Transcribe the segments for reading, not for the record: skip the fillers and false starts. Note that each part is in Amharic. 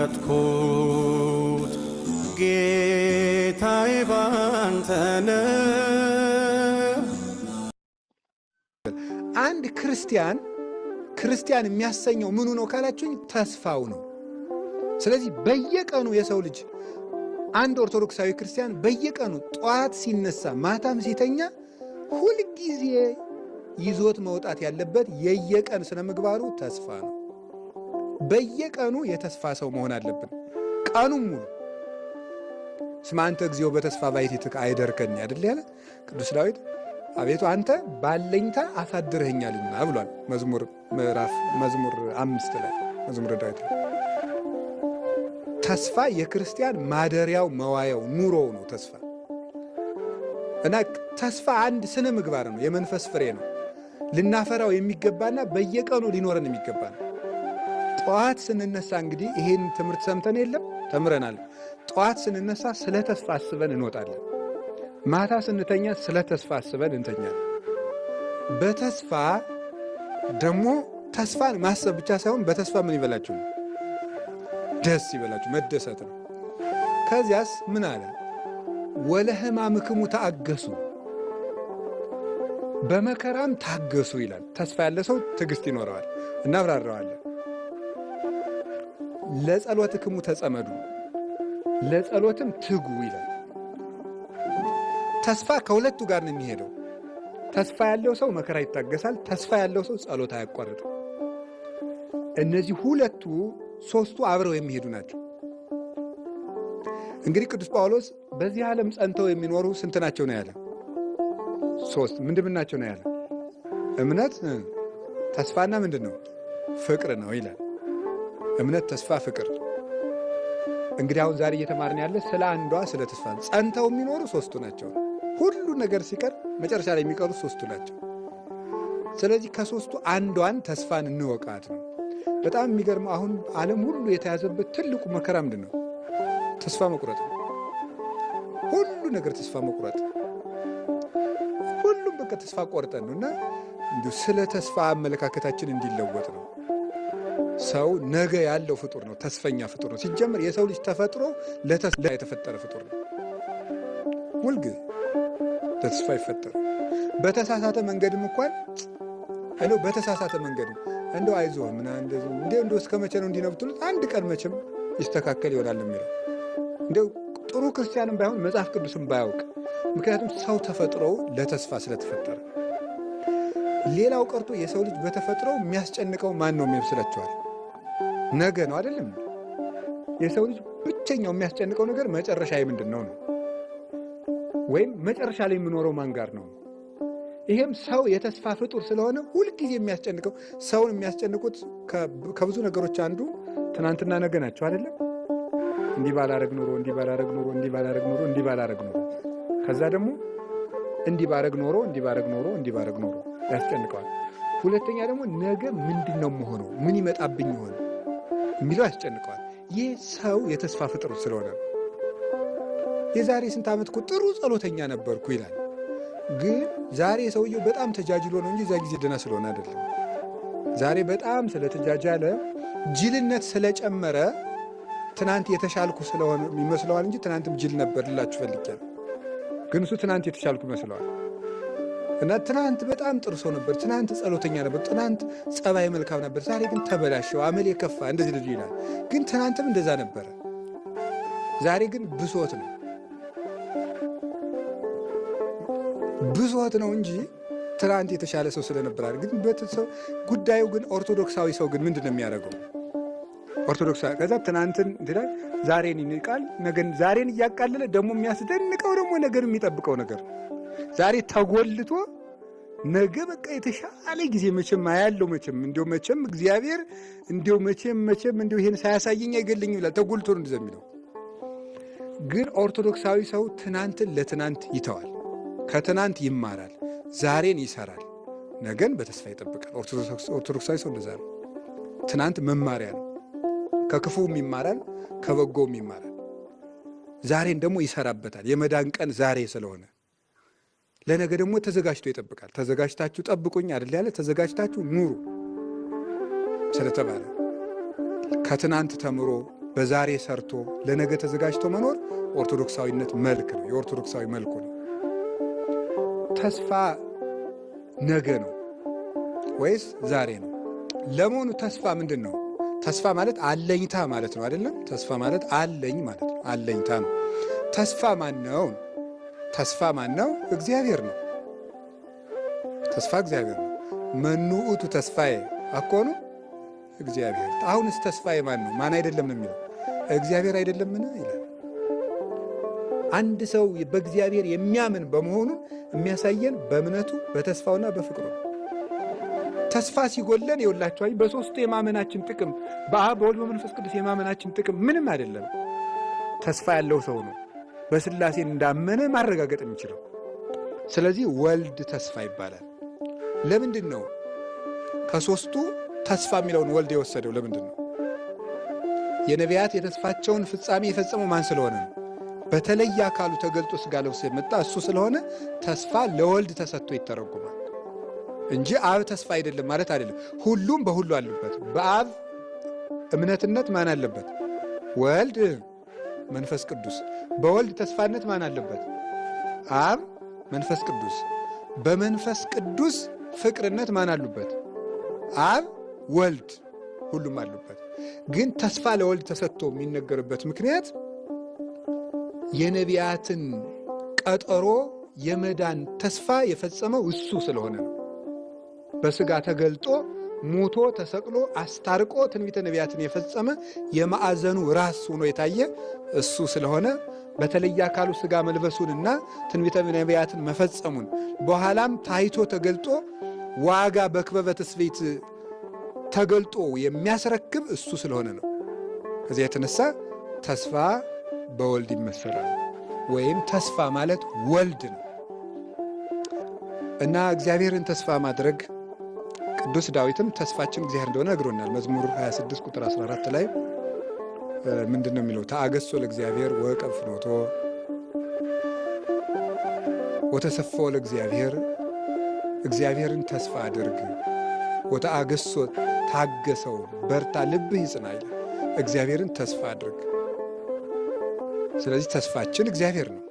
የመረጥኩት ጌታዬ ባንተ ነው። አንድ ክርስቲያን የሚያሰኘው ምኑ ነው ካላችሁኝ፣ ተስፋው ነው። ስለዚህ በየቀኑ የሰው ልጅ አንድ ኦርቶዶክሳዊ ክርስቲያን በየቀኑ ጠዋት ሲነሳ ማታም ሲተኛ ሁልጊዜ ይዞት መውጣት ያለበት የየቀን ስነ ምግባሩ ተስፋ ነው። በየቀኑ የተስፋ ሰው መሆን አለብን። ቀኑን ሙሉ እስመ አንተ እግዚኦ በተስፋ ባሕቲትከ አይደርከኒ አይደል ያለ ቅዱስ ዳዊት። አቤቱ አንተ ባለኝታ አሳድረኸኛልና ብሏል። መዝሙር 5 ላይ መዝሙረ ዳዊት። ተስፋ የክርስቲያን ማደሪያው መዋያው ኑሮው ነው ተስፋ እና ተስፋ አንድ ስነ ምግባር ነው፣ የመንፈስ ፍሬ ነው። ልናፈራው የሚገባና በየቀኑ ሊኖረን የሚገባ ነው። ጠዋት ስንነሳ እንግዲህ ይሄን ትምህርት ሰምተን የለም ተምረናል። ጠዋት ስንነሳ ስለ ተስፋ አስበን እንወጣለን። ማታ ስንተኛ ስለ ተስፋ አስበን እንተኛለን። በተስፋ ደግሞ ተስፋን ማሰብ ብቻ ሳይሆን በተስፋ ምን ይበላችሁ ነው? ደስ ይበላችሁ፣ መደሰት ነው። ከዚያስ ምን አለ? ወለሕማምክሙ ተአገሱ፣ በመከራም ታገሱ ይላል። ተስፋ ያለ ሰው ትዕግስት ይኖረዋል። እናብራራዋለን። ለጸሎትክሙ ተጸመዱ፣ ለጸሎትም ትጉ ይላል። ተስፋ ከሁለቱ ጋር ነው የሚሄደው። ተስፋ ያለው ሰው መከራ ይታገሳል። ተስፋ ያለው ሰው ጸሎት አያቋርጥም። እነዚህ ሁለቱ ሦስቱ አብረው የሚሄዱ ናቸው። እንግዲህ ቅዱስ ጳውሎስ በዚህ ዓለም ጸንተው የሚኖሩ ስንት ናቸው ነው ያለ? ሦስት። ምንድን ናቸው ነው ያለ? እምነት፣ ተስፋና ምንድን ነው? ፍቅር ነው ይላል። እምነት፣ ተስፋ፣ ፍቅር። እንግዲህ አሁን ዛሬ እየተማርን ያለ ስለ አንዷ ስለ ተስፋ። ጸንተው የሚኖሩ ሦስቱ ናቸው። ሁሉ ነገር ሲቀር መጨረሻ ላይ የሚቀሩት ሦስቱ ናቸው። ስለዚህ ከሦስቱ አንዷን ተስፋን እንወቃት ነው። በጣም የሚገርመው አሁን ዓለም ሁሉ የተያዘበት ትልቁ መከራ ምንድን ነው? ተስፋ መቁረጥ ነው። ሁሉ ነገር ተስፋ መቁረጥ፣ ሁሉም በቃ ተስፋ ቆርጠን ነው። እና እንዲሁ ስለ ተስፋ አመለካከታችን እንዲለወጥ ነው። ሰው ነገ ያለው ፍጡር ነው፣ ተስፈኛ ፍጡር ነው። ሲጀምር የሰው ልጅ ተፈጥሮ ለተስፋ የተፈጠረ ፍጡር ነው። ሁልጊዜ ለተስፋ ይፈጠር። በተሳሳተ መንገድም እንኳን እንደው በተሳሳተ መንገድ እንደው አይዞህ ምናምን እንደው እስከ መቼ ነው እንዲነብቱት? አንድ ቀን መቼም ይስተካከል ይሆናል የሚለው እንደው ጥሩ ክርስቲያንም ባይሆን መጽሐፍ ቅዱስም ባያውቅ። ምክንያቱም ሰው ተፈጥሮው ለተስፋ ስለተፈጠረ። ሌላው ቀርቶ የሰው ልጅ በተፈጥሮ የሚያስጨንቀው ማን ነው የሚመስላችኋል? ነገ ነው አይደለም? የሰው ልጅ ብቸኛው የሚያስጨንቀው ነገር መጨረሻ ምንድን ነው ነው፣ ወይም መጨረሻ ላይ የሚኖረው ማን ጋር ነው። ይሄም ሰው የተስፋ ፍጡር ስለሆነ ሁልጊዜ የሚያስጨንቀው ሰውን የሚያስጨንቁት ከብዙ ነገሮች አንዱ ትናንትና ነገ ናቸው አይደለም? እንዲህ ባላረግ ኖሮ፣ እንዲህ ባላረግ ኖሮ፣ እንዲህ ባላረግ ኖሮ፣ እንዲህ ባላረግ ኖሮ፣ ከዛ ደግሞ እንዲህ ባረግ ኖሮ፣ እንዲህ ባረግ ኖሮ፣ እንዲህ ባረግ ኖሮ ያስጨንቀዋል። ሁለተኛ ደግሞ ነገ ምንድን ነው መሆነው፣ ምን ይመጣብኝ ይሆን የሚለው ያስጨንቀዋል። ይህ ሰው የተስፋ ፍጡር ስለሆነ ነው። የዛሬ ስንት ዓመት እኮ ጥሩ ጸሎተኛ ነበርኩ ይላል። ግን ዛሬ ሰውየው በጣም ተጃጅሎ ነው እንጂ እዛ ጊዜ ደህና ስለሆነ አይደለም። ዛሬ በጣም ስለተጃጃለ ጅልነት ስለጨመረ ትናንት የተሻልኩ ስለሆነ ይመስለዋል እንጂ ትናንትም ጅል ነበር ልላችሁ ፈልጌያለሁ። ግን እሱ ትናንት የተሻልኩ ይመስለዋል። እና ትናንት በጣም ጥሩ ሰው ነበር፣ ትናንት ጸሎተኛ ነበር፣ ትናንት ጸባይ መልካም ነበር፣ ዛሬ ግን ተበላሸው፣ አመል የከፋ እንደዚህ ልጅ ይላል። ግን ትናንትም እንደዛ ነበረ። ዛሬ ግን ብሶት ነው ነው እንጂ ትናንት የተሻለ ሰው ስለነበረ ግን በተሰው ጉዳዩ ግን ኦርቶዶክሳዊ ሰው ግን ምንድን ነው የሚያደርገው? ኦርቶዶክሳዊ ከዛ ትናንትን እንዲላል ዛሬን ይንቃል። ነገን ዛሬን እያቃለለ ደግሞ የሚያስደንቀው ደግሞ ነገር የሚጠብቀው ነገር ዛሬ ተጎልቶ ነገ በቃ የተሻለ ጊዜ መቼም አያለው መቼም እግዚአብሔር መቼም ይሄን ሳያሳየኝ አይገለኝ ይላል። ተጎልቶ ነው እንደዛ የሚለው። ግን ኦርቶዶክሳዊ ሰው ትናንትን ለትናንት ይተዋል፣ ከትናንት ይማራል፣ ዛሬን ይሰራል፣ ነገን በተስፋ ይጠብቃል። ኦርቶዶክሳዊ ሰው እንደዛ ነው። ትናንት መማሪያ ነው። ከክፉም ይማራል፣ ከበጎም ይማራል። ዛሬን ደግሞ ይሰራበታል። የመዳን ቀን ዛሬ ስለሆነ ለነገ ደግሞ ተዘጋጅቶ ይጠብቃል። ተዘጋጅታችሁ ጠብቁኝ አይደል ያለ? ተዘጋጅታችሁ ኑሩ ስለተባለ ከትናንት ተምሮ በዛሬ ሰርቶ ለነገ ተዘጋጅቶ መኖር ኦርቶዶክሳዊነት መልክ ነው፣ የኦርቶዶክሳዊ መልኩ ነው። ተስፋ ነገ ነው ወይስ ዛሬ ነው? ለመሆኑ ተስፋ ምንድን ነው? ተስፋ ማለት አለኝታ ማለት ነው አይደለም? ተስፋ ማለት አለኝ ማለት ነው፣ አለኝታ ነው። ተስፋ ማን ነው? ተስፋ ማን ነው? እግዚአብሔር ነው። ተስፋ እግዚአብሔር ነው። መኑ ውእቱ ተስፋዬ አኮኑ እግዚአብሔር። አሁንስ ተስፋዬ ማን ነው? ማን አይደለም ነው የሚለው? እግዚአብሔር አይደለምን ይላል። አንድ ሰው በእግዚአብሔር የሚያምን በመሆኑ የሚያሳየን በእምነቱ በተስፋውና በፍቅሩ። ተስፋ ሲጎለን የውላችኋል በሦስቱ የማመናችን ጥቅም በአብ በወልድ በመንፈስ ቅዱስ የማመናችን ጥቅም ምንም አይደለም። ተስፋ ያለው ሰው ነው በሥላሴን እንዳመነ ማረጋገጥ የሚችለው። ስለዚህ ወልድ ተስፋ ይባላል። ለምንድን ነው ከሦስቱ ተስፋ የሚለውን ወልድ የወሰደው? ለምንድን ነው? የነቢያት የተስፋቸውን ፍጻሜ የፈጸመው ማን ስለሆነ ነው? በተለየ አካሉ ተገልጦ ሥጋ ለብሶ የመጣ እሱ ስለሆነ ተስፋ ለወልድ ተሰጥቶ ይተረጉማል እንጂ አብ ተስፋ አይደለም ማለት አይደለም። ሁሉም በሁሉ አሉበት። በአብ እምነትነት ማን አለበት? ወልድ መንፈስ ቅዱስ። በወልድ ተስፋነት ማን አለበት? አብ መንፈስ ቅዱስ። በመንፈስ ቅዱስ ፍቅርነት ማን አሉበት? አብ ወልድ። ሁሉም አሉበት። ግን ተስፋ ለወልድ ተሰጥቶ የሚነገርበት ምክንያት የነቢያትን ቀጠሮ የመዳን ተስፋ የፈጸመው እሱ ስለሆነ ነው። በሥጋ ተገልጦ ሞቶ ተሰቅሎ አስታርቆ ትንቢተ ነቢያትን የፈጸመ የማዕዘኑ ራስ ሆኖ የታየ እሱ ስለሆነ በተለየ አካሉ ሥጋ መልበሱንና ትንቢተ ነቢያትን መፈጸሙን በኋላም ታይቶ ተገልጦ ዋጋ በክበበ ትስብእት ተገልጦ የሚያስረክብ እሱ ስለሆነ ነው። ከዚያ የተነሳ ተስፋ በወልድ ይመሰላል፣ ወይም ተስፋ ማለት ወልድ ነው እና እግዚአብሔርን ተስፋ ማድረግ ቅዱስ ዳዊትም ተስፋችን እግዚአብሔር እንደሆነ ነግሮናል። መዝሙር 26 ቁጥር 14 ላይ ምንድን ነው የሚለው? ተአገሶ ለእግዚአብሔር ወቀብ ፍኖቶ ወተሰፈው ለእግዚአብሔር። እግዚአብሔርን ተስፋ አድርግ። ወተአገሶ ታገሰው፣ በርታ፣ ልብህ ይጽና ይላል። እግዚአብሔርን ተስፋ አድርግ። ስለዚህ ተስፋችን እግዚአብሔር ነው።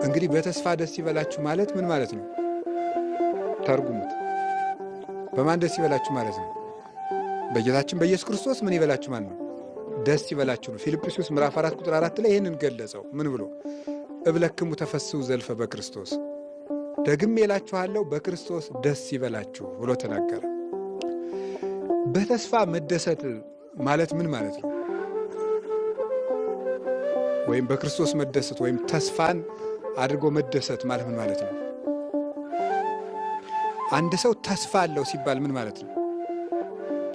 እንግዲህ በተስፋ ደስ ይበላችሁ ማለት ምን ማለት ነው? ተርጉሙት። በማን ደስ ይበላችሁ ማለት ነው? በጌታችን በኢየሱስ ክርስቶስ ምን ይበላችሁ ማለት ነው? ደስ ይበላችሁ ነው። ፊልጵስዩስ ምዕራፍ 4 ቁጥር 4 ላይ ይህንን ገለጸው። ምን ብሎ? እብለክሙ ተፈስሑ ዘልፈ በክርስቶስ፣ ደግሜ እላችኋለሁ በክርስቶስ ደስ ይበላችሁ ብሎ ተናገረ። በተስፋ መደሰት ማለት ምን ማለት ነው? ወይም በክርስቶስ መደሰት ወይም ተስፋን አድርጎ መደሰት ማለት ምን ማለት ነው? አንድ ሰው ተስፋ አለው ሲባል ምን ማለት ነው?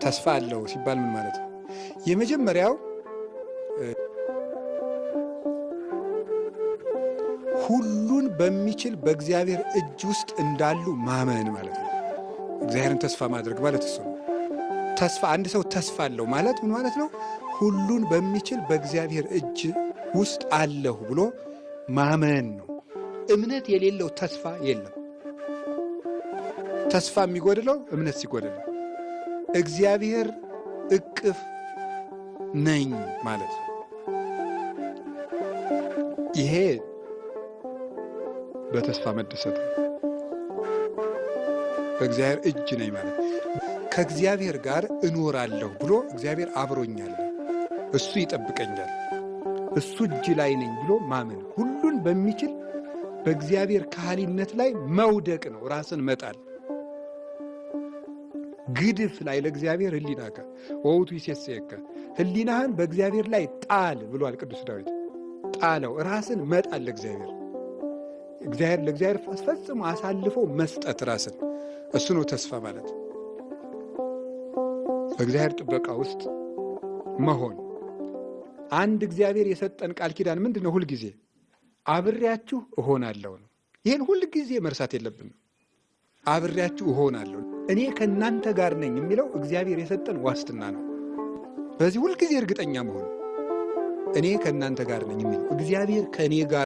ተስፋ አለው ሲባል ምን ማለት ነው? የመጀመሪያው ሁሉን በሚችል በእግዚአብሔር እጅ ውስጥ እንዳሉ ማመን ማለት ነው። እግዚአብሔርን ተስፋ ማድረግ ማለት እሱ ነው። ተስፋ አንድ ሰው ተስፋ አለው ማለት ምን ማለት ነው? ሁሉን በሚችል በእግዚአብሔር እጅ ውስጥ አለሁ ብሎ ማመን ነው። እምነት የሌለው ተስፋ የለም። ተስፋ የሚጎድለው እምነት ሲጎድለው፣ እግዚአብሔር እቅፍ ነኝ ማለት ነው። ይሄ በተስፋ መደሰት ነው። በእግዚአብሔር እጅ ነኝ ማለት ከእግዚአብሔር ጋር እኖራለሁ ብሎ እግዚአብሔር አብሮኛል፣ እሱ ይጠብቀኛል፣ እሱ እጅ ላይ ነኝ ብሎ ማመን። ሁሉን በሚችል በእግዚአብሔር ካህሊነት ላይ መውደቅ ነው፣ ራስን መጣል። ግድፍ ላይ ለእግዚአብሔር ህሊናከ ወውቱ ይሴሰየከ፣ ህሊናህን በእግዚአብሔር ላይ ጣል ብሏል ቅዱስ ዳዊት። ጣለው፣ ራስን መጣል ለእግዚአብሔር። ለእግዚአብሔር ፈጽሞ አሳልፎ መስጠት ራስን፣ እሱ ነው ተስፋ ማለት። በእግዚአብሔር ጥበቃ ውስጥ መሆን። አንድ እግዚአብሔር የሰጠን ቃል ኪዳን ምንድን ነው? ሁልጊዜ አብሬያችሁ እሆናለሁ ነው። ይህን ሁልጊዜ መርሳት የለብንም። አብሬያችሁ እሆናለሁ፣ እኔ ከእናንተ ጋር ነኝ የሚለው እግዚአብሔር የሰጠን ዋስትና ነው። በዚህ ሁልጊዜ እርግጠኛ መሆን፣ እኔ ከእናንተ ጋር ነኝ የሚለው እግዚአብሔር ከእኔ ጋር